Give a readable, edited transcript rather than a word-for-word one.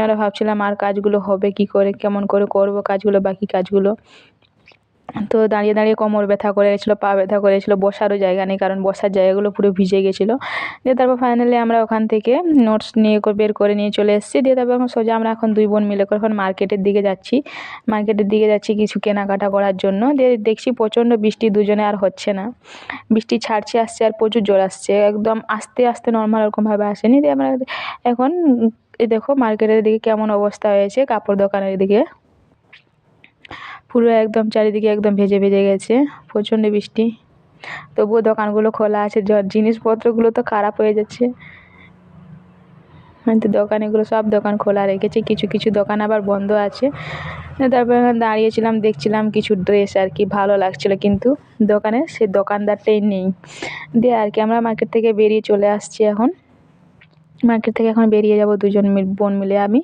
আমরা ভাবছিলাম আর কাজগুলো হবে কি করে, কেমন করে করব কাজগুলো, বাকি কাজগুলো। তো দাঁড়িয়ে দাঁড়িয়ে কোমর ব্যথা করে গেছিলো, পা ব্যথা করে গেছিলো, বসারও জায়গা নেই, কারণ বসার জায়গাগুলো পুরো ভিজে গেছিলো। দিয়ে তারপর ফাইনালি আমরা ওখান থেকে নোটস নিয়ে বের করে নিয়ে চলে এসেছি। দিয়ে তারপর এখন সোজা আমরা এখন 2 বোন মিলে করে এখন মার্কেটের দিকে যাচ্ছি কিছু কেনাকাটা করার জন্য। দিয়ে দেখছি প্রচণ্ড বৃষ্টি, দুজনে আর হচ্ছে না, বৃষ্টি ছাড়ছে আসছে আর প্রচুর জোর আসছে, একদম আস্তে আস্তে নর্মাল ওরকমভাবে আসেনি। দিয়ে আমরা এখন এই দেখো মার্কেটের দিকে কেমন অবস্থা হয়েছে, কাপড় দোকানের দিকে পুরো একদম চারিদিকে একদম ভেজে ভেজে গেছে, প্রচণ্ড বৃষ্টি। তবুও দোকানগুলো খোলা আছে, জিনিসপত্রগুলো তো খারাপ হয়ে যাচ্ছে, কিন্তু দোকানগুলো সব দোকান খোলা রেখেছে, কিছু কিছু দোকান আবার বন্ধ আছে। তারপর এখানে দাঁড়িয়েছিলাম, দেখছিলাম কিছু ড্রেস আর কি ভালো লাগছিলো, কিন্তু দোকানে সে দোকানদারটাই নেই। দিয়ে আর কি আমরা মার্কেট থেকে বেরিয়ে চলে আসছি এখন, মার্কেট থেকে এখন বেরিয়ে যাব 2 বোন মিলে আমি।